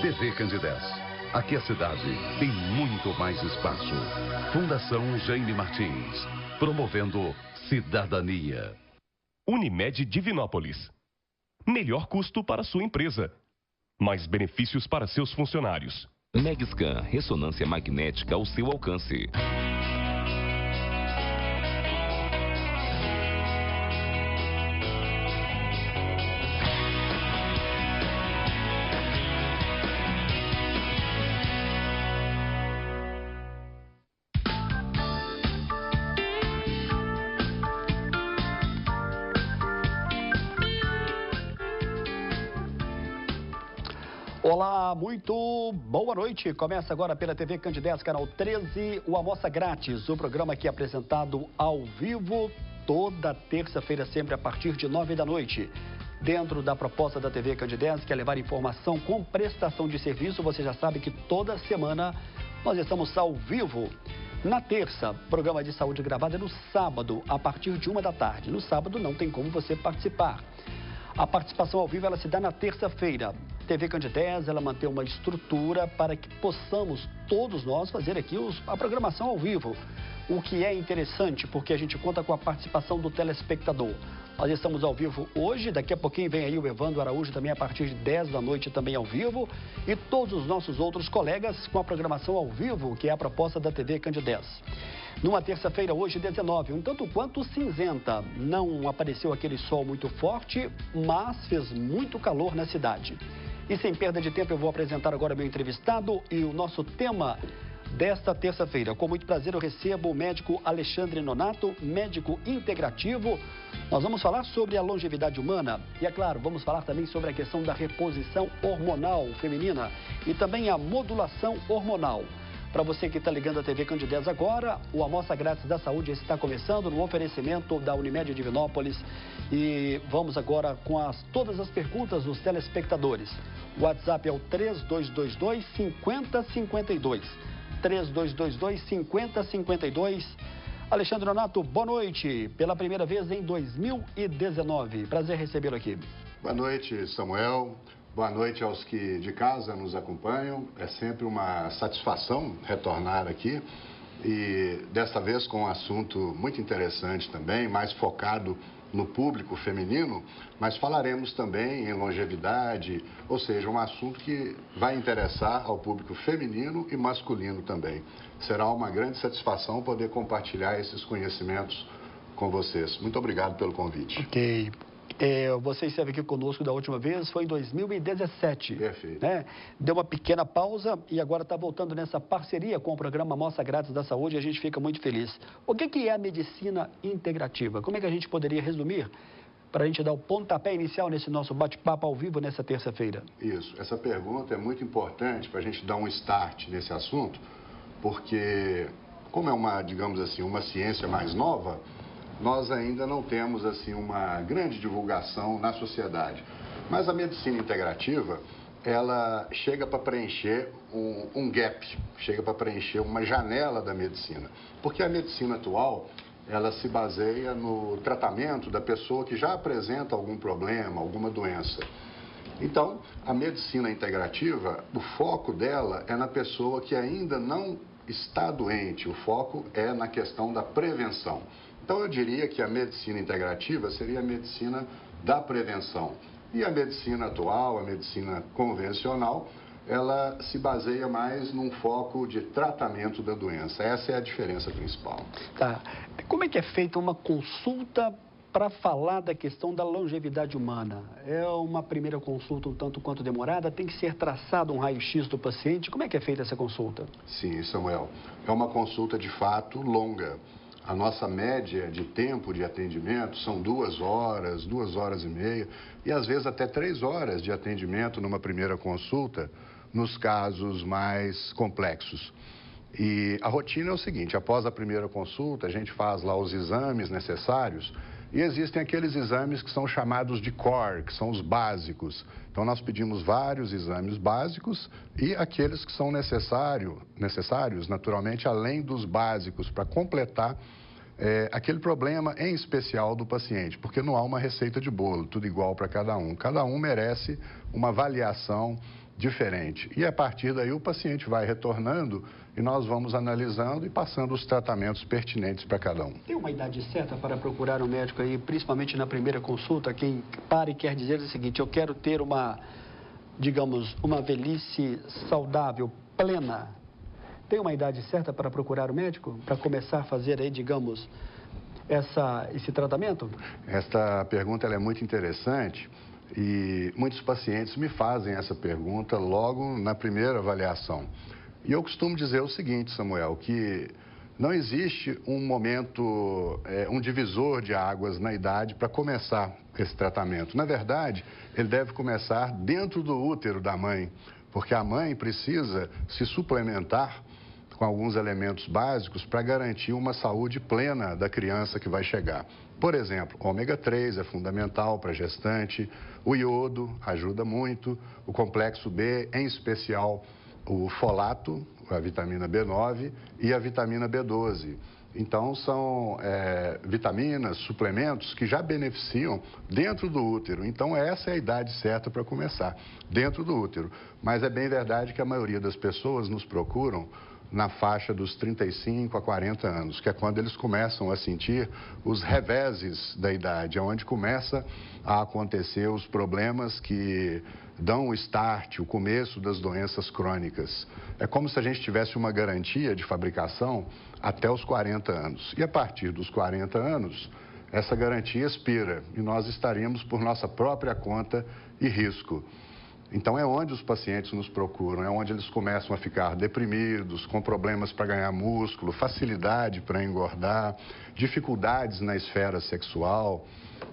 TV Candidez. Aqui a cidade tem muito mais espaço. Fundação Jaime Martins, promovendo cidadania. Unimed Divinópolis. Melhor custo para sua empresa. Mais benefícios para seus funcionários. Megscan, ressonância magnética ao seu alcance. Olá, muito boa noite. Começa agora pela TV Candidez, canal 13, o Almoça Grátis, o programa aqui apresentado ao vivo toda terça-feira, sempre a partir de 9 da noite. Dentro da proposta da TV Candidez, que é levar informação com prestação de serviço, você já sabe que toda semana nós estamos ao vivo. Na terça, programa de saúde gravado é no sábado, a partir de 1 da tarde. No sábado não tem como você participar. A participação ao vivo ela se dá na terça-feira. TV Candidez, ela mantém uma estrutura para que possamos todos nós fazer aqui a programação ao vivo. O que é interessante porque a gente conta com a participação do telespectador. Nós estamos ao vivo hoje, daqui a pouquinho vem aí o Evandro Araújo também a partir de 10 da noite também ao vivo. E todos os nossos outros colegas com a programação ao vivo, que é a proposta da TV Candidez. Numa terça-feira, hoje 19, um tanto quanto cinzenta. Não apareceu aquele sol muito forte, mas fez muito calor na cidade. E sem perda de tempo, eu vou apresentar agora meu entrevistado e o nosso tema desta terça-feira. Com muito prazer, eu recebo o médico Alexandre Nonato, médico integrativo. Nós vamos falar sobre a longevidade humana e, é claro, vamos falar também sobre a questão da reposição hormonal feminina e também a modulação hormonal. Para você que está ligando a TV Candidez agora, o Almoça Grátis da Saúde está começando no oferecimento da Unimed Divinópolis. E vamos agora com todas as perguntas dos telespectadores. O WhatsApp é o 3222-5052. 3222-5052. Alexandre Nonato, boa noite. Pela primeira vez em 2019. Prazer recebê-lo aqui. Boa noite, Samuel. Boa noite aos que de casa nos acompanham. É sempre uma satisfação retornar aqui e desta vez com um assunto muito interessante também, mais focado no público feminino, mas falaremos também em longevidade, ou seja, um assunto que vai interessar ao público feminino e masculino também. Será uma grande satisfação poder compartilhar esses conhecimentos com vocês. Muito obrigado pelo convite. Ok. Você esteve aqui conosco da última vez, foi em 2017. Perfeito. Né? Deu uma pequena pausa e agora está voltando nessa parceria com o programa Almoça Grátis da Saúde e a gente fica muito feliz. O que é a medicina integrativa? Como é que a gente poderia resumir para a gente dar o pontapé inicial nesse nosso bate-papo ao vivo nessa terça-feira? Isso, essa pergunta é muito importante para a gente dar um start nesse assunto, porque como é uma, digamos assim, uma ciência mais nova, nós ainda não temos assim uma grande divulgação na sociedade. Mas a medicina integrativa, ela chega para preencher um gap, chega para preencher uma janela da medicina. Porque a medicina atual, ela se baseia no tratamento da pessoa que já apresenta algum problema, alguma doença. Então, a medicina integrativa, o foco dela é na pessoa que ainda não está doente, o foco é na questão da prevenção. Então, eu diria que a medicina integrativa seria a medicina da prevenção. E a medicina atual, a medicina convencional, ela se baseia mais num foco de tratamento da doença. Essa é a diferença principal. Tá. Como é que é feita uma consulta para falar da questão da longevidade humana? É uma primeira consulta um tanto quanto demorada? Tem que ser traçado um raio-x do paciente? Como é que é feita essa consulta? Sim, Samuel. É uma consulta de fato longa. A nossa média de tempo de atendimento são 2 horas, 2 horas e meia e às vezes até 3 horas de atendimento numa primeira consulta nos casos mais complexos. E a rotina é o seguinte, após a primeira consulta a gente faz lá os exames necessários e existem aqueles exames que são chamados de core, que são os básicos. Então nós pedimos vários exames básicos e aqueles que são necessários, naturalmente, além dos básicos, para completar aquele problema em especial do paciente, porque não há uma receita de bolo, tudo igual para cada um. Cada um merece uma avaliação diferente. E a partir daí o paciente vai retornando e nós vamos analisando e passando os tratamentos pertinentes para cada um. Tem uma idade certa para procurar um médico aí, principalmente na primeira consulta? Quem para e quer dizer o seguinte: eu quero ter uma, digamos, uma velhice saudável, plena. Tem uma idade certa para procurar o médico? Para começar a fazer aí, digamos, esse tratamento? Esta pergunta ela é muito interessante e muitos pacientes me fazem essa pergunta logo na primeira avaliação. E eu costumo dizer o seguinte, Samuel, que não existe um momento, um divisor de águas na idade para começar esse tratamento. Na verdade, ele deve começar dentro do útero da mãe, porque a mãe precisa se suplementar com alguns elementos básicos para garantir uma saúde plena da criança que vai chegar. Por exemplo, ômega 3 é fundamental para a gestante, o iodo ajuda muito, o complexo B, em especial o folato, a vitamina B9 e a vitamina B12. Então, são vitaminas, suplementos que já beneficiam dentro do útero. Então, essa é a idade certa para começar, dentro do útero. Mas é bem verdade que a maioria das pessoas nos procuram na faixa dos 35 a 40 anos, que é quando eles começam a sentir os reveses da idade, onde começa a acontecer os problemas que dão o start, o começo das doenças crônicas. É como se a gente tivesse uma garantia de fabricação até os 40 anos. E a partir dos 40 anos, essa garantia expira e nós estaríamos por nossa própria conta e risco. Então, é onde os pacientes nos procuram, é onde eles começam a ficar deprimidos, com problemas para ganhar músculo, facilidade para engordar, dificuldades na esfera sexual.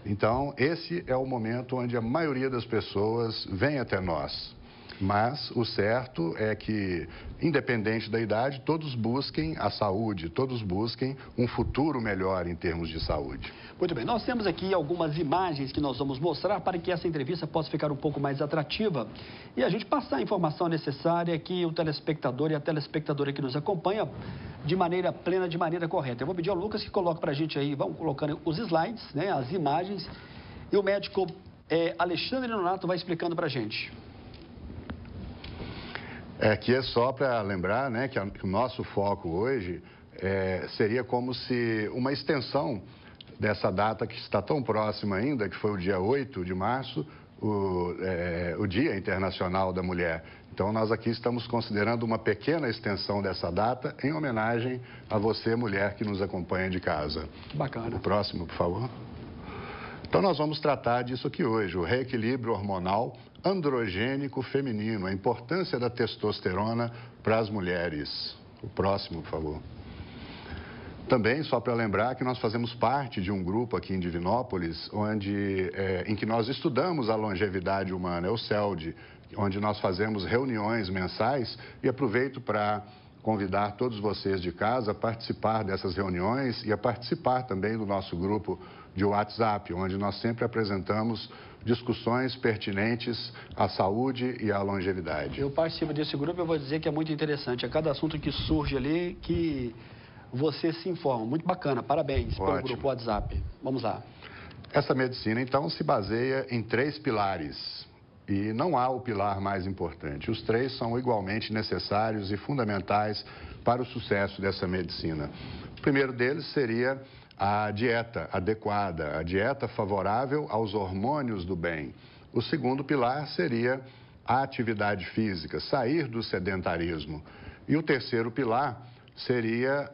Então, esse é o momento onde a maioria das pessoas vem até nós. Mas o certo é que, independente da idade, todos busquem a saúde, todos busquem um futuro melhor em termos de saúde. Muito bem, nós temos aqui algumas imagens que nós vamos mostrar para que essa entrevista possa ficar um pouco mais atrativa e a gente passar a informação necessária que o telespectador e a telespectadora que nos acompanha de maneira plena, de maneira correta. Eu vou pedir ao Lucas que coloque para a gente aí, vamos colocando os slides, né, as imagens, e o médico Alexandre Nonato vai explicando para a gente. Aqui é só para lembrar, né, que o nosso foco hoje seria como se uma extensão dessa data que está tão próxima ainda, que foi o dia 8 de março, o Dia Internacional da Mulher. Então, nós aqui estamos considerando uma pequena extensão dessa data em homenagem a você, mulher, que nos acompanha de casa. Bacana. O próximo, por favor. Então, nós vamos tratar disso aqui hoje, o reequilíbrio hormonal androgênico feminino, a importância da testosterona para as mulheres. O próximo, por favor. Também, só para lembrar que nós fazemos parte de um grupo aqui em Divinópolis, em que nós estudamos a longevidade humana, é o CELD, onde nós fazemos reuniões mensais e aproveito para convidar todos vocês de casa a participar dessas reuniões e a participar também do nosso grupo de WhatsApp, onde nós sempre apresentamos discussões pertinentes à saúde e à longevidade. Eu participo desse grupo, eu vou dizer que é muito interessante. A cada assunto que surge ali, que você se informa. Muito bacana, parabéns pelo grupo WhatsApp. Vamos lá. Essa medicina, então, se baseia em 3 pilares. E não há o pilar mais importante. Os 3 são igualmente necessários e fundamentais para o sucesso dessa medicina. O primeiro deles seria a dieta adequada, a dieta favorável aos hormônios do bem. O segundo pilar seria a atividade física, sair do sedentarismo. E o terceiro pilar seria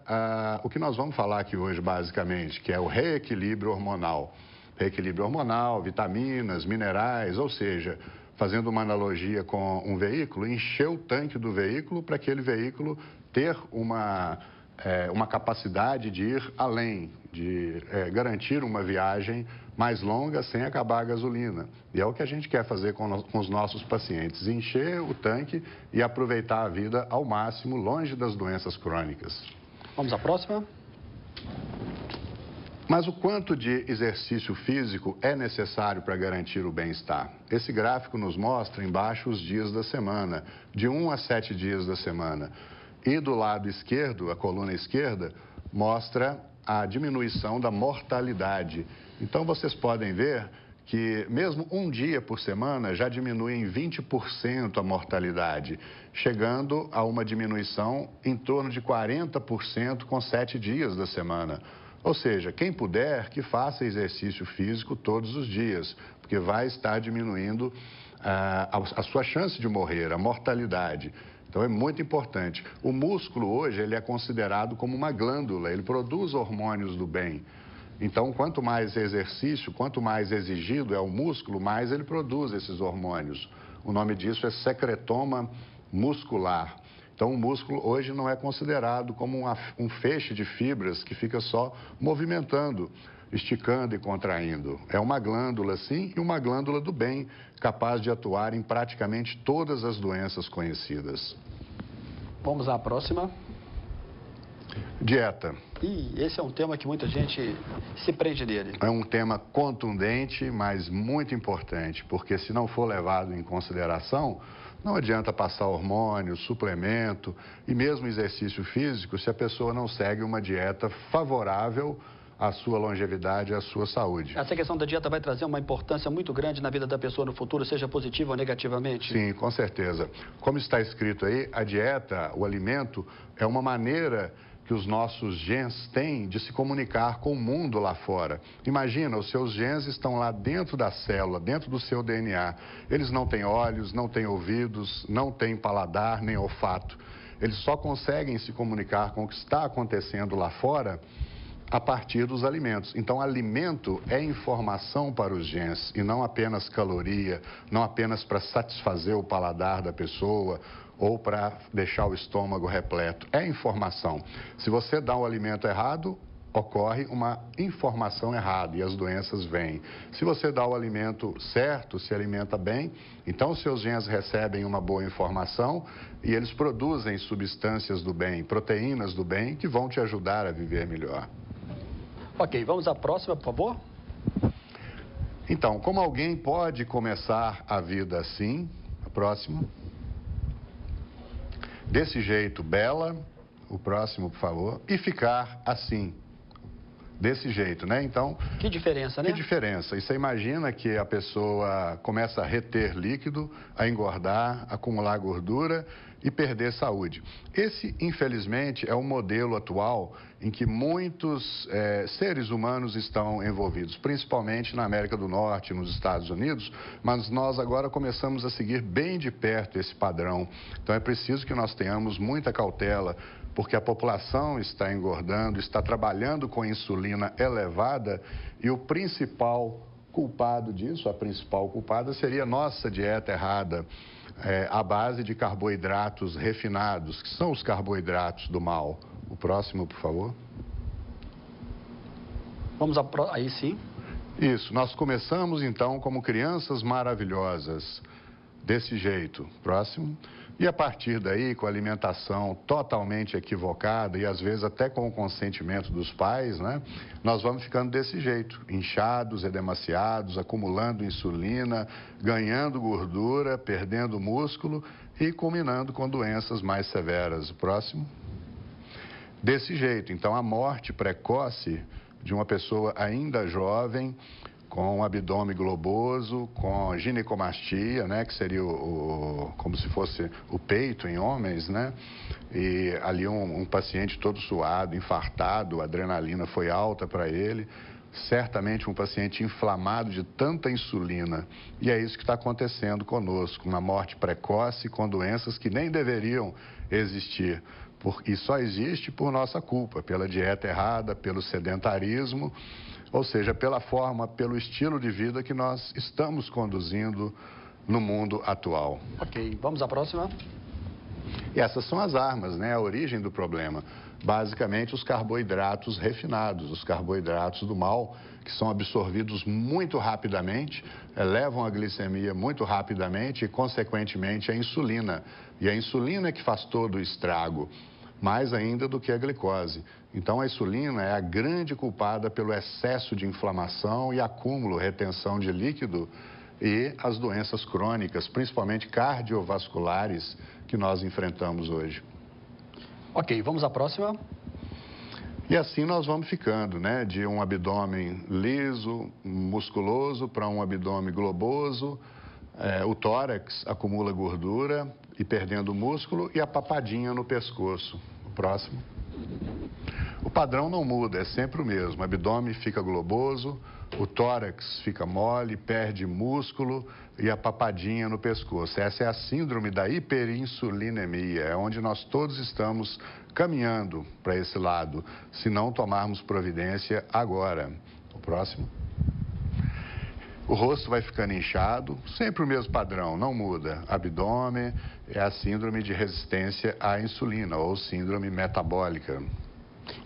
o que nós vamos falar aqui hoje, basicamente, que é o reequilíbrio hormonal. Reequilíbrio hormonal, vitaminas, minerais, ou seja, fazendo uma analogia com um veículo, encher o tanque do veículo para aquele veículo ter uma capacidade de ir além, de garantir uma viagem mais longa sem acabar a gasolina. E é o que a gente quer fazer com os nossos pacientes, encher o tanque e aproveitar a vida ao máximo, longe das doenças crônicas. Vamos à próxima. Mas o quanto de exercício físico é necessário para garantir o bem-estar? Esse gráfico nos mostra embaixo os dias da semana, de 1 a 7 dias da semana. E do lado esquerdo, a coluna esquerda, mostra a diminuição da mortalidade. Então, vocês podem ver que mesmo um dia por semana já diminui em 20% a mortalidade, chegando a uma diminuição em torno de 40% com 7 dias da semana. Ou seja, quem puder, que faça exercício físico todos os dias, porque vai estar diminuindo a sua chance de morrer, a mortalidade. Então é muito importante. O músculo hoje ele é considerado como uma glândula, ele produz hormônios do bem. Então, quanto mais exercício, quanto mais exigido é o músculo, mais ele produz esses hormônios. O nome disso é secretoma muscular. Então, o músculo hoje não é considerado como um feixe de fibras que fica só movimentando, esticando e contraindo. É uma glândula, sim, e uma glândula do bem, capaz de atuar em praticamente todas as doenças conhecidas. Vamos à próxima. Dieta. E esse é um tema que muita gente se prende nele. É um tema contundente, mas muito importante, porque se não for levado em consideração, não adianta passar hormônio, suplemento e mesmo exercício físico se a pessoa não segue uma dieta favorável à sua longevidade e à sua saúde. Essa questão da dieta vai trazer uma importância muito grande na vida da pessoa no futuro, seja positiva ou negativamente? Sim, com certeza. Como está escrito aí, a dieta, o alimento, é uma maneira que os nossos genes têm de se comunicar com o mundo lá fora. Imagina, os seus genes estão lá dentro da célula, dentro do seu DNA. Eles não têm olhos, não têm ouvidos, não têm paladar, nem olfato. Eles só conseguem se comunicar com o que está acontecendo lá fora a partir dos alimentos. Então, alimento é informação para os genes e não apenas caloria, não apenas para satisfazer o paladar da pessoa ou para deixar o estômago repleto. É informação. Se você dá o alimento errado, ocorre uma informação errada e as doenças vêm. Se você dá o alimento certo, se alimenta bem, então os seus genes recebem uma boa informação e eles produzem substâncias do bem, proteínas do bem, que vão te ajudar a viver melhor. Ok, vamos à próxima, por favor. Então, como alguém pode começar a vida assim? A próxima. Desse jeito, bela. O próximo, por favor. E ficar assim. Desse jeito, né? Então... Que diferença, né? Que diferença. E você imagina que a pessoa começa a reter líquido, a engordar, acumular gordura e perder saúde. Esse, infelizmente, é o modelo atual em que muitos seres humanos estão envolvidos, principalmente na América do Norte, nos Estados Unidos, mas nós agora começamos a seguir bem de perto esse padrão. Então é preciso que nós tenhamos muita cautela, porque a população está engordando, está trabalhando com insulina elevada e o principal culpado disso, a principal culpada seria a nossa dieta errada, à base de carboidratos refinados, que são os carboidratos do mal. O próximo, por favor. Vamos aí sim. Isso, nós começamos então como crianças maravilhosas, desse jeito. Próximo. E a partir daí, com a alimentação totalmente equivocada e às vezes até com o consentimento dos pais, né? Nós vamos ficando desse jeito, inchados, edemaciados, acumulando insulina, ganhando gordura, perdendo músculo e culminando com doenças mais severas. O próximo. Desse jeito, então, a morte precoce de uma pessoa ainda jovem, com abdômen globoso, com ginecomastia, né, que seria como se fosse o peito em homens, né? E ali um paciente todo suado, infartado, a adrenalina foi alta para ele, certamente um paciente inflamado de tanta insulina. E é isso que está acontecendo conosco, uma morte precoce com doenças que nem deveriam existir. E só existe por nossa culpa, pela dieta errada, pelo sedentarismo, ou seja, pela forma, pelo estilo de vida que nós estamos conduzindo no mundo atual. Ok, vamos à próxima. E essas são as armas, né? A origem do problema. Basicamente, os carboidratos refinados, os carboidratos do mal, que são absorvidos muito rapidamente, elevam a glicemia muito rapidamente e, consequentemente, a insulina. E a insulina é que faz todo o estrago, mais ainda do que a glicose. Então, a insulina é a grande culpada pelo excesso de inflamação e acúmulo, retenção de líquido e as doenças crônicas, principalmente cardiovasculares, que nós enfrentamos hoje. Ok, vamos à próxima. E assim nós vamos ficando, né? De um abdômen liso, musculoso, para um abdômen globoso. O tórax acumula gordura e perdendo músculo, e a papadinha no pescoço. O próximo. O padrão não muda, é sempre o mesmo. O abdômen fica globoso, o tórax fica mole, perde músculo e a papadinha no pescoço. Essa é a síndrome da hiperinsulinemia, é onde nós todos estamos caminhando para esse lado, se não tomarmos providência agora. O próximo. O rosto vai ficando inchado, sempre o mesmo padrão, não muda. Abdômen é a síndrome de resistência à insulina ou síndrome metabólica.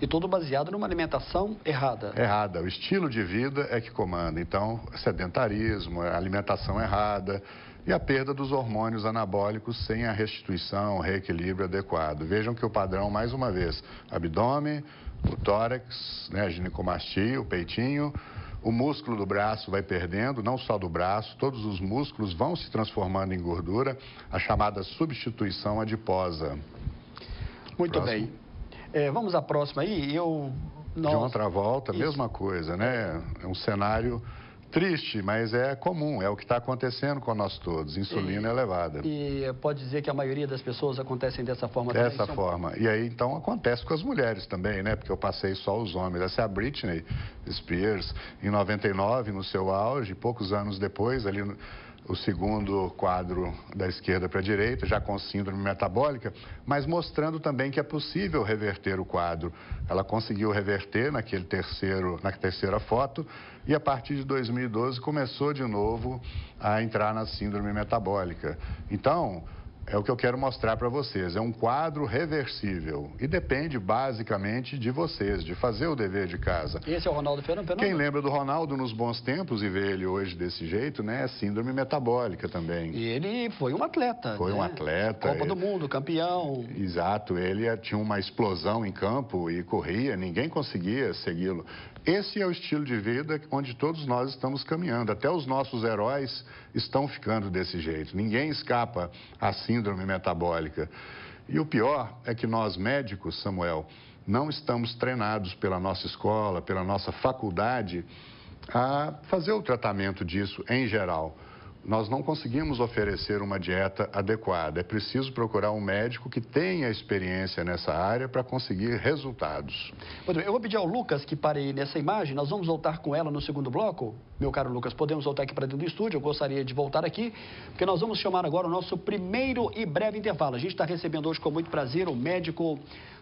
E tudo baseado numa alimentação errada. Errada. O estilo de vida é que comanda. Então, sedentarismo, a alimentação errada e a perda dos hormônios anabólicos sem a restituição, reequilíbrio adequado. Vejam que o padrão, mais uma vez, abdômen, o tórax, né, a ginecomastia, o peitinho. O músculo do braço vai perdendo, não só do braço, todos os músculos vão se transformando em gordura, a chamada substituição adiposa. Muito bem. Vamos à próxima aí. John Travolta, mesma coisa, né? É um cenário triste, mas é comum, é o que está acontecendo com nós todos, insulina elevada. E pode dizer que a maioria das pessoas acontecem dessa forma também? Dessa forma. E aí, então, acontece com as mulheres também, né? Porque eu passei só os homens. Essa é a Britney Spears, em 99, no seu auge, poucos anos depois, ali o segundo quadro da esquerda para a direita, já com síndrome metabólica, mas mostrando também que é possível reverter o quadro. Ela conseguiu reverter na terceira foto e a partir de 2012 começou de novo a entrar na síndrome metabólica. Então, é o que eu quero mostrar para vocês. É um quadro reversível e depende basicamente de vocês, de fazer o dever de casa. Esse é o Ronaldo Fenômeno? Quem lembra do Ronaldo nos bons tempos e vê ele hoje desse jeito, né? É síndrome metabólica também. E ele foi um atleta. Foi um atleta. Copa do Mundo, campeão. Exato. Ele tinha uma explosão em campo e corria, ninguém conseguia segui-lo. Esse é o estilo de vida onde todos nós estamos caminhando. Até os nossos heróis estão ficando desse jeito. Ninguém escapa à síndrome metabólica. E o pior é que nós médicos, Samuel, não estamos treinados pela nossa escola, pela nossa faculdade, a fazer o tratamento disso em geral. Nós não conseguimos oferecer uma dieta adequada. É preciso procurar um médico que tenha experiência nessa área para conseguir resultados. Muito bem, eu vou pedir ao Lucas que pare nessa imagem. Nós vamos voltar com ela no segundo bloco. Meu caro Lucas, podemos voltar aqui para dentro do estúdio. Eu gostaria de voltar aqui, porque nós vamos chamar agora o nosso primeiro e breve intervalo. A gente está recebendo hoje com muito prazer o médico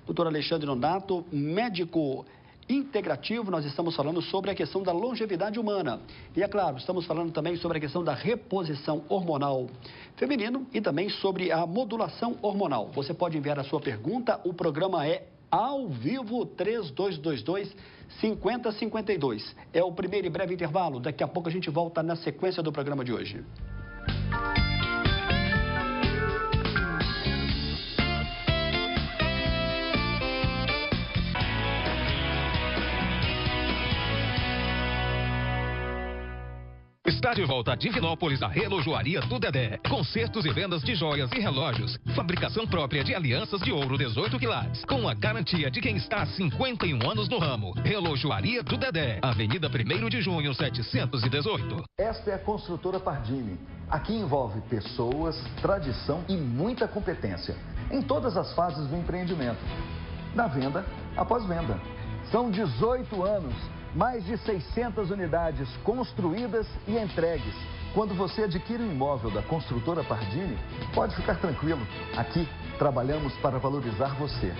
Dr. Alexandre Nonato, médico integrativo. Nós estamos falando sobre a questão da longevidade humana. E é claro, estamos falando também sobre a questão da reposição hormonal feminino e também sobre a modulação hormonal. Você pode enviar a sua pergunta, o programa é ao vivo 3222-5052. É o primeiro e breve intervalo. Daqui a pouco a gente volta na sequência do programa de hoje. Está de volta a Divinópolis, a Relojoaria do Dedé. Consertos e vendas de joias e relógios. Fabricação própria de alianças de ouro 18 quilates. Com a garantia de quem está há 51 anos no ramo. Relojoaria do Dedé. Avenida 1º de Junho, 718. Esta é a Construtora Pardini. Aqui envolve pessoas, tradição e muita competência. Em todas as fases do empreendimento. Da venda após venda. São 18 anos. Mais de 600 unidades construídas e entregues. Quando você adquire um imóvel da Construtora Pardini, pode ficar tranquilo. Aqui, trabalhamos para valorizar você.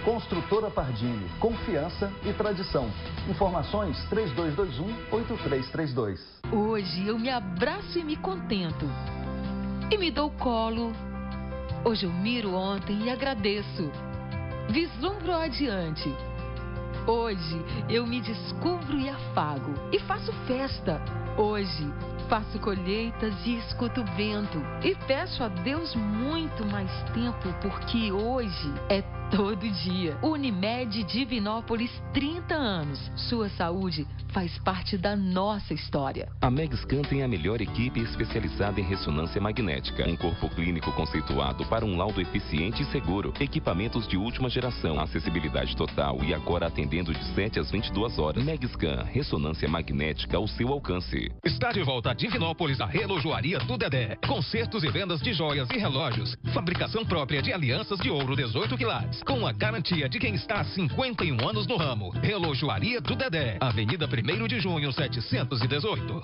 Construtora Pardini, confiança e tradição. Informações 3221-8332. Hoje eu me abraço e me contento. E me dou colo. Hoje eu miro ontem e agradeço. Vislumbro adiante. Hoje eu me descubro e afago e faço festa. Hoje faço colheitas e escuto o vento e peço a Deus muito mais tempo, porque hoje é todo dia. Unimed Divinópolis, 30 anos. Sua saúde faz parte da nossa história. A Megscan tem a melhor equipe especializada em ressonância magnética. Um corpo clínico conceituado para um laudo eficiente e seguro. Equipamentos de última geração. Acessibilidade total e agora atendendo de 7 às 22 horas. Megscan, ressonância magnética ao seu alcance. Está de volta a Divinópolis a Relojoaria do Dedé. Consertos e vendas de joias e relógios. Fabricação própria de alianças de ouro 18 quilates. Com a garantia de quem está há 51 anos no ramo. Relojoaria do Dedé. Avenida 1º de Junho, 718.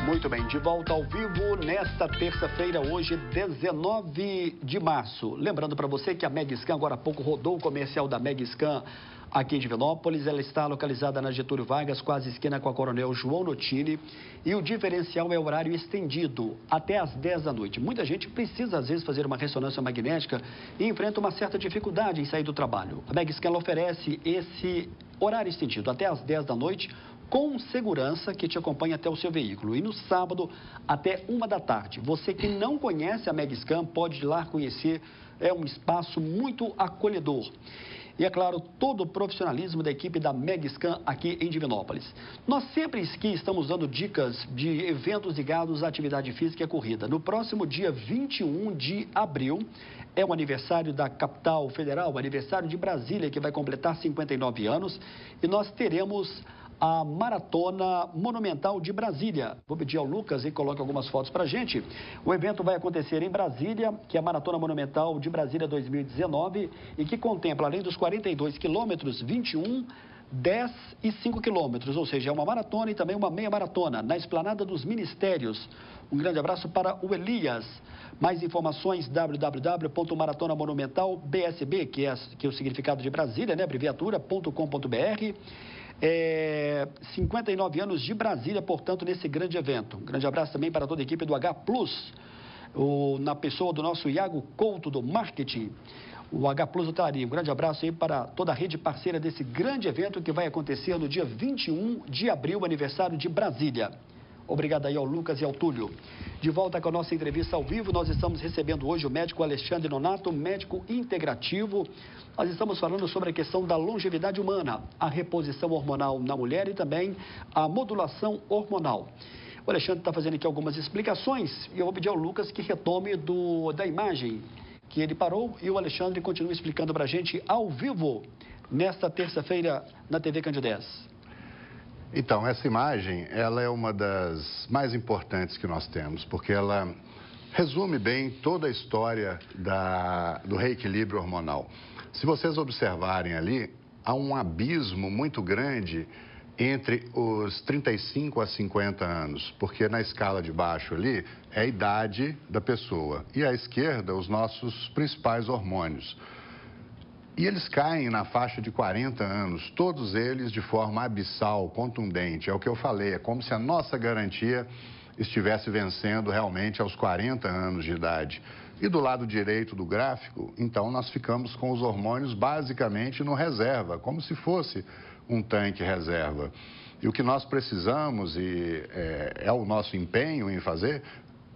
Muito bem, de volta ao vivo nesta terça-feira, hoje, 19 de março. Lembrando para você que a Megscan, agora há pouco, rodou o comercial da Megscan aqui em Divinópolis. Ela está localizada na Getúlio Vargas, quase esquina com a Coronel João Notini. E o diferencial é horário estendido, até às 10 da noite. Muita gente precisa, às vezes, fazer uma ressonância magnética e enfrenta uma certa dificuldade em sair do trabalho. A Megscan oferece esse horário estendido, até às 10 da noite, com segurança, que te acompanha até o seu veículo. E no sábado, até 1 da tarde. Você que não conhece a Megscan pode ir lá conhecer. É um espaço muito acolhedor. E, é claro, todo o profissionalismo da equipe da Megscan aqui em Divinópolis. Nós sempre aqui estamos dando dicas de eventos ligados à atividade física e à corrida. No próximo dia 21 de abril, é o aniversário da capital federal, o aniversário de Brasília, que vai completar 59 anos. E nós teremos a Maratona Monumental de Brasília. Vou pedir ao Lucas e coloque algumas fotos para a gente. O evento vai acontecer em Brasília, que é a Maratona Monumental de Brasília 2019, e que contempla, além dos 42 quilômetros, 21, 10 e 5 quilômetros, ou seja, é uma maratona e também uma meia maratona, na Esplanada dos Ministérios. Um grande abraço para o Elias. Mais informações, www.maratonamonumentalbsb, que é o significado de Brasília, né, abreviatura.com.br. 59 anos de Brasília, portanto, nesse grande evento. Um grande abraço também para toda a equipe do H Plus, na pessoa do nosso Iago Couto, do marketing, o H Plus Hotelaria. Um grande abraço aí para toda a rede parceira desse grande evento que vai acontecer no dia 21 de abril, aniversário de Brasília. Obrigado aí ao Lucas e ao Túlio. De volta com a nossa entrevista ao vivo, nós estamos recebendo hoje o médico Alexandre Nonato, médico integrativo. Nós estamos falando sobre a questão da longevidade humana, a reposição hormonal na mulher e também a modulação hormonal. O Alexandre está fazendo aqui algumas explicações e eu vou pedir ao Lucas que retome da imagem que ele parou e o Alexandre continua explicando para a gente ao vivo nesta terça-feira na TV Candidez. Então, essa imagem, ela é uma das mais importantes que nós temos, porque ela resume bem toda a história do reequilíbrio hormonal. Se vocês observarem ali, há um abismo muito grande entre os 35 a 50 anos, porque na escala de baixo ali é a idade da pessoa e à esquerda os nossos principais hormônios. E eles caem na faixa de 40 anos, todos eles de forma abissal, contundente. É o que eu falei, é como se a nossa garantia estivesse vencendo realmente aos 40 anos de idade. E do lado direito do gráfico, então, nós ficamos com os hormônios basicamente no reserva, como se fosse um tanque reserva. E o que nós precisamos, e é o nosso empenho em fazer,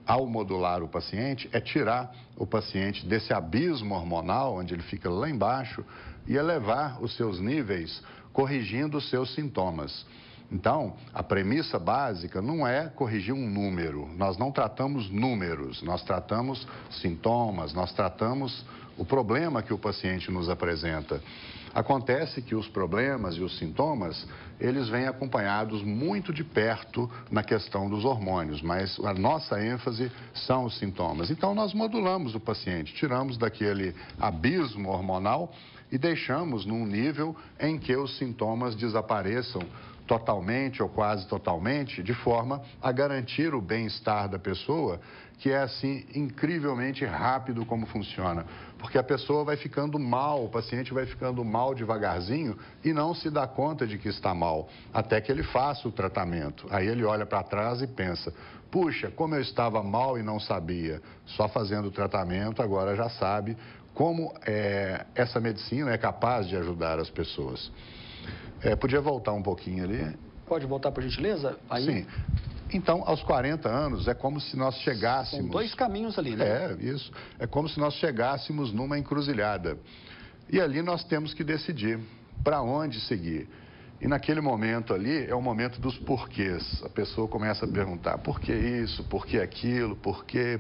ao modular o paciente, é tirar o paciente desse abismo hormonal, onde ele fica lá embaixo, e elevar os seus níveis, corrigindo os seus sintomas. Então, a premissa básica não é corrigir um número. Nós não tratamos números, nós tratamos sintomas, nós tratamos o problema que o paciente nos apresenta. Acontece que os problemas e os sintomas, eles vêm acompanhados muito de perto na questão dos hormônios, mas a nossa ênfase são os sintomas. Então, nós modulamos o paciente, tiramos daquele abismo hormonal e deixamos num nível em que os sintomas desapareçam totalmente ou quase totalmente, de forma a garantir o bem-estar da pessoa, que é assim incrivelmente rápido como funciona. Porque a pessoa vai ficando mal, o paciente vai ficando mal devagarzinho e não se dá conta de que está mal, até que ele faça o tratamento. Aí ele olha para trás e pensa, puxa, como eu estava mal e não sabia. Só fazendo o tratamento agora já sabe como essa medicina é capaz de ajudar as pessoas. Podia voltar um pouquinho ali. Pode voltar, por gentileza? Aí... Sim. Então, aos 40 anos, é como se nós chegássemos... São dois caminhos ali, né? É, isso. É como se nós chegássemos numa encruzilhada. E ali nós temos que decidir para onde seguir. E naquele momento ali é o momento dos porquês. A pessoa começa a perguntar por que isso, por que aquilo, por quê,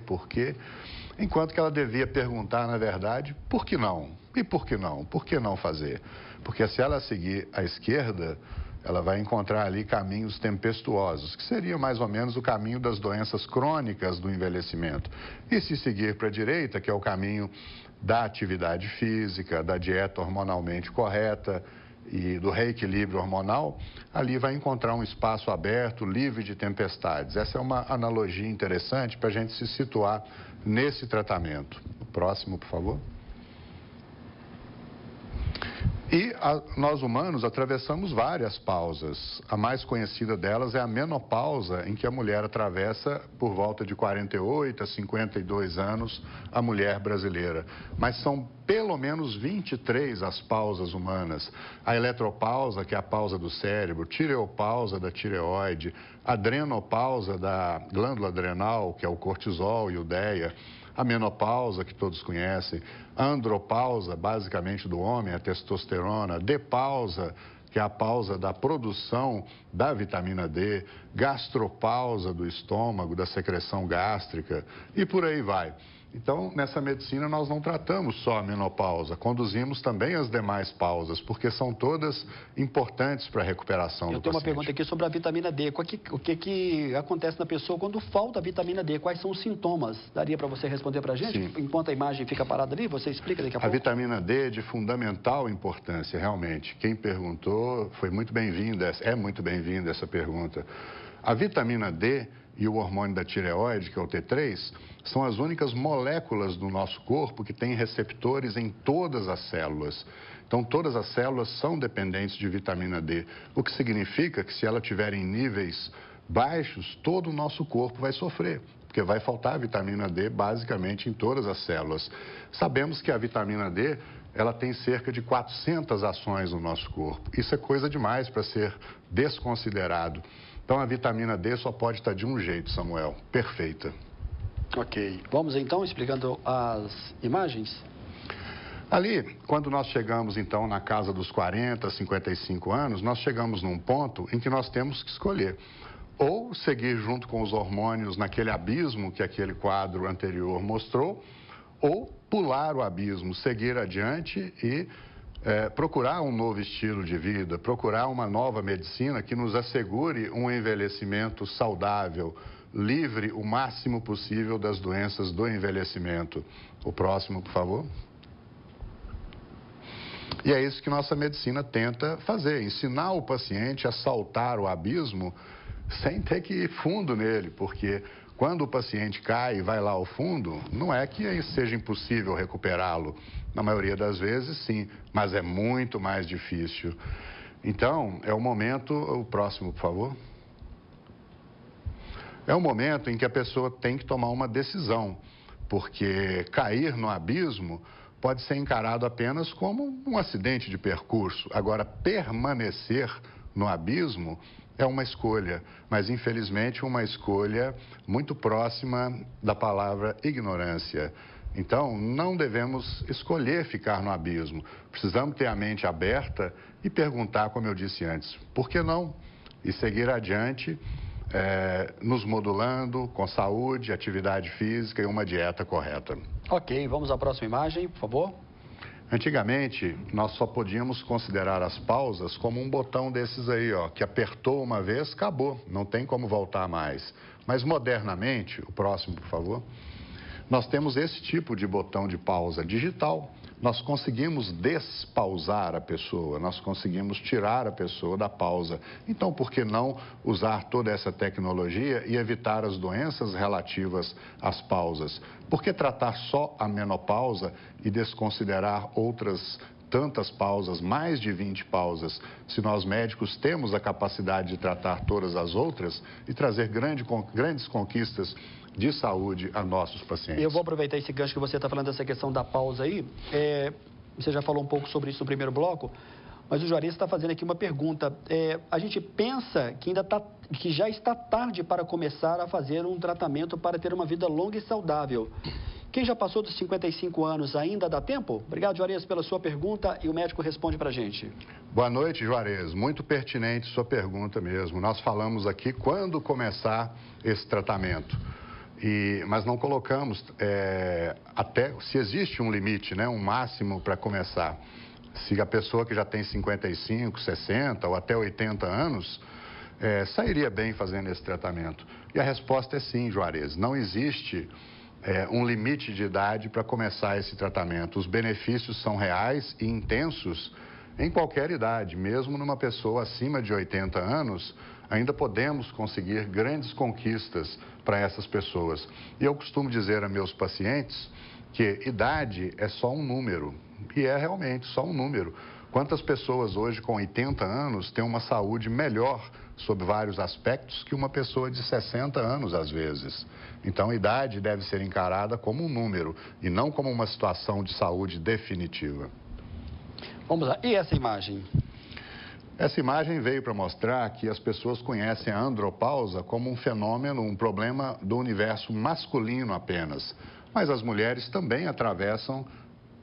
enquanto que ela devia perguntar, na verdade, por que não? E por que não? Por que não fazer? Porque se ela seguir à esquerda, ela vai encontrar ali caminhos tempestuosos, que seria mais ou menos o caminho das doenças crônicas do envelhecimento. E se seguir para a direita, que é o caminho da atividade física, da dieta hormonalmente correta e do reequilíbrio hormonal, ali vai encontrar um espaço aberto, livre de tempestades. Essa é uma analogia interessante para a gente se situar nesse tratamento. O próximo, por favor. E nós humanos atravessamos várias pausas. A mais conhecida delas é a menopausa, em que a mulher atravessa por volta de 48 a 52 anos, a mulher brasileira. Mas são pelo menos 23 as pausas humanas. A eletropausa, que é a pausa do cérebro, tireopausa da tireoide, adrenopausa da glândula adrenal, que é o cortisol e o DEA, a menopausa, que todos conhecem, a andropausa, basicamente do homem, a testosterona, depausa, que é a pausa da produção da vitamina D, gastropausa do estômago, da secreção gástrica e por aí vai. Então, nessa medicina, nós não tratamos só a menopausa, conduzimos também as demais pausas, porque são todas importantes para a recuperação do paciente. Eu tenho uma pergunta aqui sobre a vitamina D. O que acontece na pessoa quando falta a vitamina D? Quais são os sintomas? Daria para você responder para a gente? Sim. Enquanto a imagem fica parada ali, você explica daqui a pouco. A vitamina D é de fundamental importância, realmente. Quem perguntou foi muito bem-vinda, é muito bem-vinda essa pergunta. A vitamina D e o hormônio da tireoide, que é o T3, são as únicas moléculas do nosso corpo que têm receptores em todas as células. Então, todas as células são dependentes de vitamina D, o que significa que se ela tiver em níveis baixos, todo o nosso corpo vai sofrer, porque vai faltar vitamina D basicamente em todas as células. Sabemos que a vitamina D, ela tem cerca de 400 ações no nosso corpo. Isso é coisa demais para ser desconsiderado. Então, a vitamina D só pode estar de um jeito, Samuel, perfeita. Ok. Vamos, então, explicando as imagens? Ali, quando nós chegamos, então, na casa dos 40, 55 anos, nós chegamos num ponto em que nós temos que escolher. Ou seguir junto com os hormônios naquele abismo que aquele quadro anterior mostrou, ou pular o abismo, seguir adiante e procurar um novo estilo de vida, procurar uma nova medicina que nos assegure um envelhecimento saudável, livre o máximo possível das doenças do envelhecimento. O próximo, por favor. E é isso que nossa medicina tenta fazer, ensinar o paciente a saltar o abismo sem ter que ir fundo nele, porque quando o paciente cai e vai lá ao fundo, não é que seja impossível recuperá-lo. Na maioria das vezes, sim, mas é muito mais difícil. Então, é o momento... O próximo, por favor. É o momento em que a pessoa tem que tomar uma decisão, porque cair no abismo pode ser encarado apenas como um acidente de percurso. Agora, permanecer no abismo é uma escolha, mas infelizmente uma escolha muito próxima da palavra ignorância. Então, não devemos escolher ficar no abismo. Precisamos ter a mente aberta e perguntar, como eu disse antes, por que não? E seguir adiante, nos modulando com saúde, atividade física e uma dieta correta. Ok, vamos à próxima imagem, por favor. Antigamente, nós só podíamos considerar as pausas como um botão desses aí, ó, que apertou uma vez, acabou, não tem como voltar mais. Mas modernamente, o próximo, por favor, nós temos esse tipo de botão de pausa digital. Nós conseguimos despausar a pessoa, nós conseguimos tirar a pessoa da pausa. Então, por que não usar toda essa tecnologia e evitar as doenças relativas às pausas? Por que tratar só a menopausa e desconsiderar outras tantas pausas, mais de 20 pausas, se nós médicos temos a capacidade de tratar todas as outras e trazer grandes conquistas de saúde a nossos pacientes? Eu vou aproveitar esse gancho que você está falando dessa questão da pausa aí. Você já falou um pouco sobre isso no primeiro bloco. Mas o Juarez está fazendo aqui uma pergunta. A gente pensa que já está tarde para começar a fazer um tratamento para ter uma vida longa e saudável. Quem já passou dos 55 anos ainda dá tempo? Obrigado, Juarez, pela sua pergunta e o médico responde para a gente. Boa noite, Juarez. Muito pertinente sua pergunta mesmo. Nós falamos aqui quando começar esse tratamento. Mas não colocamos até se existe um limite, né, um máximo para começar. Se a pessoa que já tem 55, 60 ou até 80 anos, sairia bem fazendo esse tratamento. E a resposta é sim, Juarez. Não existe um limite de idade para começar esse tratamento. Os benefícios são reais e intensos em qualquer idade. Mesmo numa pessoa acima de 80 anos, ainda podemos conseguir grandes conquistas para essas pessoas. E eu costumo dizer a meus pacientes que idade é só um número. E é realmente só um número. Quantas pessoas hoje com 80 anos têm uma saúde melhor sob vários aspectos que uma pessoa de 60 anos às vezes? Então, a idade deve ser encarada como um número e não como uma situação de saúde definitiva. Vamos lá. E essa imagem? Essa imagem veio para mostrar que as pessoas conhecem a andropausa como um fenômeno, um problema do universo masculino apenas. Mas as mulheres também atravessam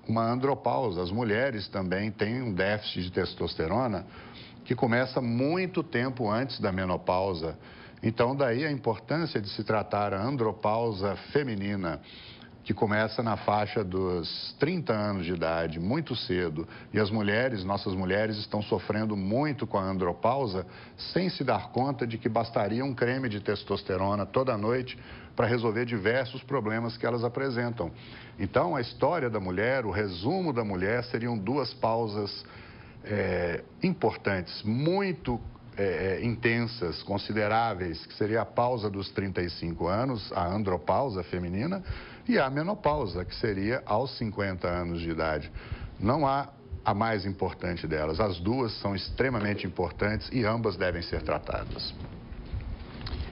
uma andropausa. As mulheres também têm um déficit de testosterona que começa muito tempo antes da menopausa. Então, daí a importância de se tratar a andropausa feminina, que começa na faixa dos 30 anos de idade, muito cedo. E as mulheres, nossas mulheres, estão sofrendo muito com a andropausa, sem se dar conta de que bastaria um creme de testosterona toda noite para resolver diversos problemas que elas apresentam. Então, a história da mulher, o resumo da mulher, seriam duas pausas importantes, muito intensas, consideráveis, que seria a pausa dos 35 anos, a andropausa feminina, e a menopausa, que seria aos 50 anos de idade. Não há a mais importante delas. As duas são extremamente importantes e ambas devem ser tratadas.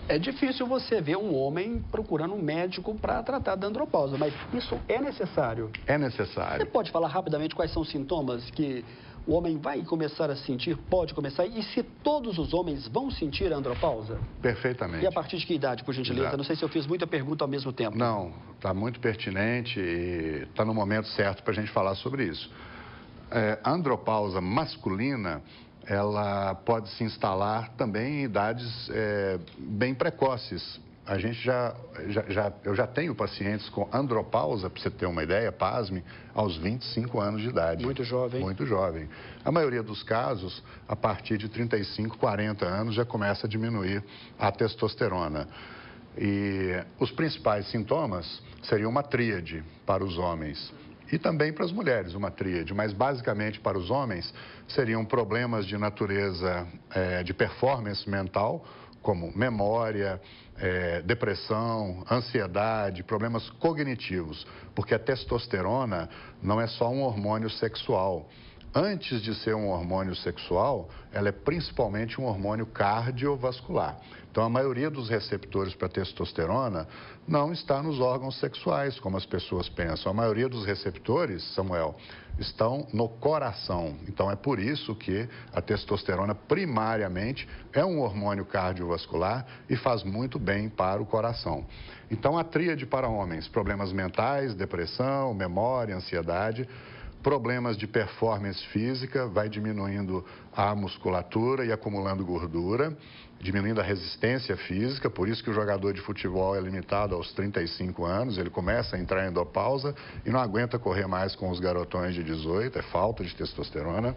É difícil você ver um homem procurando um médico para tratar da andropausa, mas isso é necessário? É necessário. Você pode falar rapidamente quais são os sintomas que o homem vai começar a sentir, pode começar, e se todos os homens vão sentir a andropausa? Perfeitamente. E a partir de que idade, por gentileza? Exato. Não sei se eu fiz muita pergunta ao mesmo tempo. Não, está muito pertinente e está no momento certo para a gente falar sobre isso. A andropausa masculina, ela pode se instalar também em idades bem precoces. A gente eu já tenho pacientes com andropausa, para você ter uma ideia, pasme, aos 25 anos de idade. Muito jovem. Muito jovem. A maioria dos casos, a partir de 35, 40 anos, já começa a diminuir a testosterona. E os principais sintomas seriam uma tríade para os homens. E também para as mulheres, uma tríade, mas basicamente para os homens seriam problemas de natureza de performance mental, como memória, depressão, ansiedade, problemas cognitivos, porque a testosterona não é só um hormônio sexual. Antes de ser um hormônio sexual, ela é principalmente um hormônio cardiovascular. Então, a maioria dos receptores para testosterona não está nos órgãos sexuais, como as pessoas pensam. A maioria dos receptores, Samuel, estão no coração. Então, é por isso que a testosterona, primariamente, é um hormônio cardiovascular e faz muito bem para o coração. Então, a tríade para homens, problemas mentais, depressão, memória, ansiedade. Problemas de performance física, vai diminuindo a musculatura e acumulando gordura, diminuindo a resistência física, por isso que o jogador de futebol é limitado aos 35 anos, ele começa a entrar em andropausa e não aguenta correr mais com os garotões de 18, é falta de testosterona.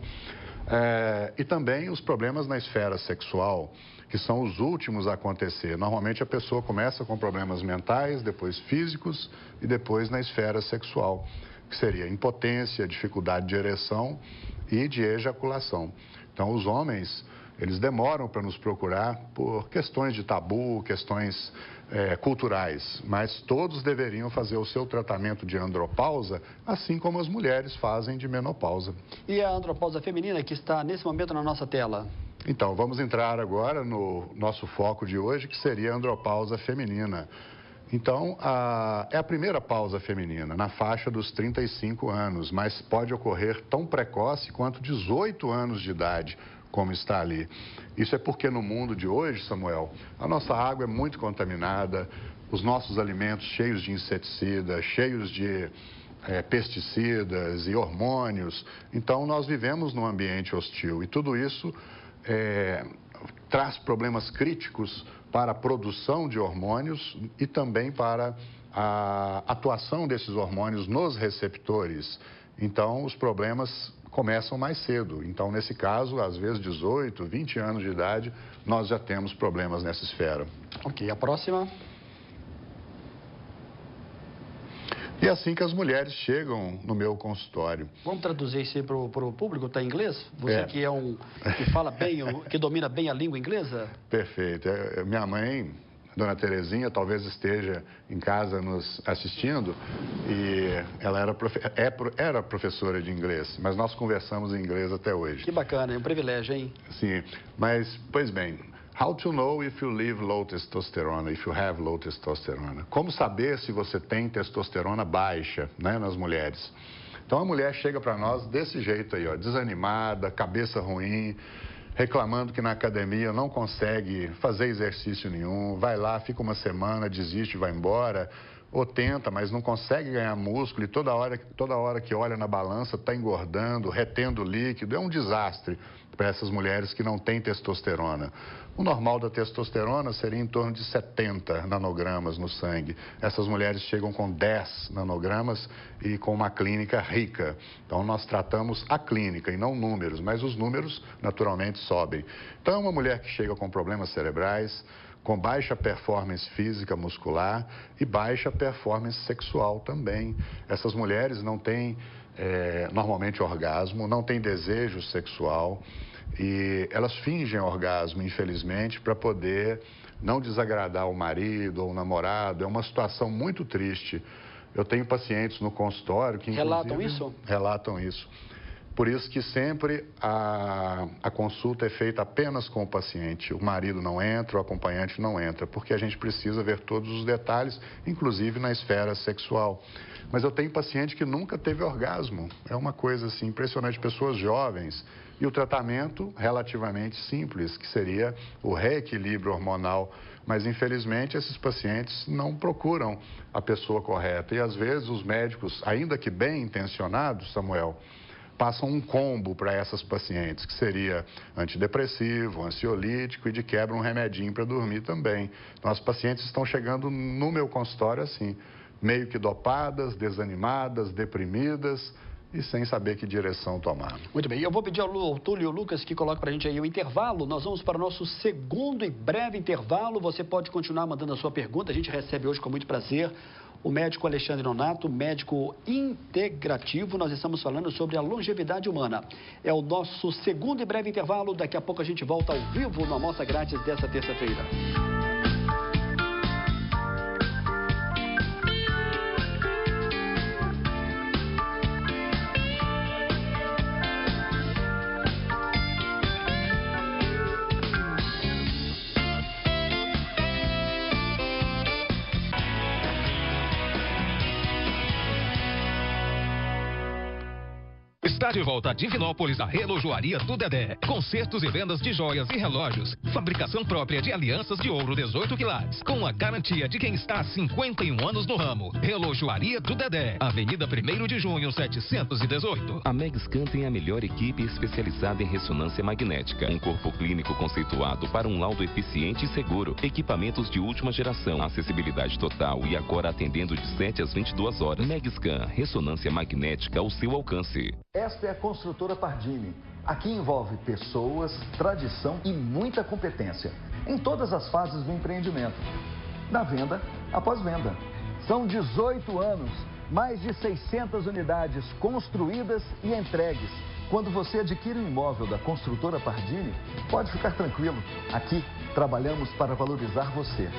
E também os problemas na esfera sexual, que são os últimos a acontecer. Normalmente a pessoa começa com problemas mentais, depois físicos e depois na esfera sexual, que seria impotência, dificuldade de ereção e de ejaculação. Então, os homens, eles demoram para nos procurar por questões de tabu, questões culturais, mas todos deveriam fazer o seu tratamento de andropausa, assim como as mulheres fazem de menopausa. E a andropausa feminina que está nesse momento na nossa tela? Então, vamos entrar agora no nosso foco de hoje, que seria a andropausa feminina. Então, é a primeira pausa feminina, na faixa dos 35 anos, mas pode ocorrer tão precoce quanto 18 anos de idade, como está ali. Isso é porque no mundo de hoje, Samuel, a nossa água é muito contaminada, os nossos alimentos cheios de inseticidas, cheios de pesticidas e hormônios. Então, nós vivemos num ambiente hostil e tudo isso traz problemas críticos para a produção de hormônios e também para a atuação desses hormônios nos receptores. Então, os problemas começam mais cedo. Então, nesse caso, às vezes 18, 20 anos de idade, nós já temos problemas nessa esfera. Ok, a próxima. E é assim que as mulheres chegam no meu consultório. Vamos traduzir isso aí para o público, está em inglês? Você que que fala bem, que domina bem a língua inglesa? Perfeito. Minha mãe, Dona Terezinha, talvez esteja em casa nos assistindo, e ela era professora de inglês, mas nós conversamos em inglês até hoje. Que bacana, é um privilégio, hein? Sim, mas, pois bem... How to know if you live low testosterone, if you have low testosterone. Como saber se você tem testosterona baixa, né, nas mulheres? Então, a mulher chega para nós desse jeito aí, ó, desanimada, cabeça ruim, reclamando que na academia não consegue fazer exercício nenhum, vai lá, fica uma semana, desiste, vai embora, ou tenta, mas não consegue ganhar músculo e toda hora que olha na balança está engordando, retendo líquido, é um desastre para essas mulheres que não têm testosterona. O normal da testosterona seria em torno de 70 nanogramas no sangue. Essas mulheres chegam com 10 nanogramas e com uma clínica rica. Então, nós tratamos a clínica e não números, mas os números naturalmente sobem. Então, é uma mulher que chega com problemas cerebrais, com baixa performance física muscular e baixa performance sexual também. Essas mulheres não têm normalmente orgasmo, não têm desejo sexual e elas fingem orgasmo, infelizmente, para poder não desagradar o marido ou o namorado. É uma situação muito triste. Eu tenho pacientes no consultório que relatam isso? Relatam isso. Por isso que sempre a consulta é feita apenas com o paciente. O marido não entra, o acompanhante não entra, porque a gente precisa ver todos os detalhes, inclusive na esfera sexual. Mas eu tenho paciente que nunca teve orgasmo. É uma coisa assim impressionante, pessoas jovens. E o tratamento relativamente simples, que seria o reequilíbrio hormonal. Mas, infelizmente, esses pacientes não procuram a pessoa correta. E, às vezes, os médicos, ainda que bem intencionados, Samuel, passam um combo para essas pacientes, que seria antidepressivo, ansiolítico e, de quebra, um remedinho para dormir também. Então, as pacientes estão chegando no meu consultório assim, meio que dopadas, desanimadas, deprimidas e sem saber que direção tomar. Muito bem, eu vou pedir ao Túlio e ao Lucas que coloquem para a gente aí o intervalo. Nós vamos para o nosso segundo e breve intervalo. Você pode continuar mandando a sua pergunta, a gente recebe hoje com muito prazer o médico Alexandre Nonato, médico integrativo. Nós estamos falando sobre a longevidade humana. É o nosso segundo e breve intervalo. Daqui a pouco a gente volta ao vivo no Amostra Grátis dessa terça-feira. Está de volta a Divinópolis, a relojoaria do Dedé. Consertos e vendas de joias e relógios. Fabricação própria de alianças de ouro 18 quilates. Com a garantia de quem está há 51 anos no ramo. Relojoaria do Dedé. Avenida 1º de Junho, 718. A Megscan tem a melhor equipe especializada em ressonância magnética. Um corpo clínico conceituado para um laudo eficiente e seguro. Equipamentos de última geração. Acessibilidade total e agora atendendo de 7 às 22 horas. Megscan, ressonância magnética ao seu alcance. Esta é a Construtora Pardini. Aqui envolve pessoas, tradição e muita competência, em todas as fases do empreendimento. Na venda, após venda. São 18 anos, mais de 600 unidades construídas e entregues. Quando você adquire um imóvel da Construtora Pardini, pode ficar tranquilo. Aqui, trabalhamos para valorizar você.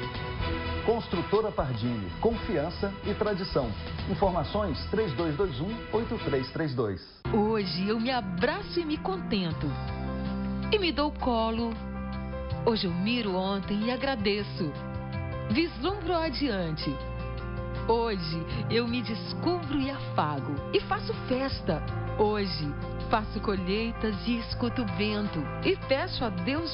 Construtora Pardini, confiança e tradição. Informações 3221-8332. Hoje eu me abraço e me contento. E me dou colo. Hoje eu miro ontem e agradeço. Vislumbro adiante. Hoje eu me descubro e afago e faço festa. Hoje faço colheitas e escuto o vento e peço a Deus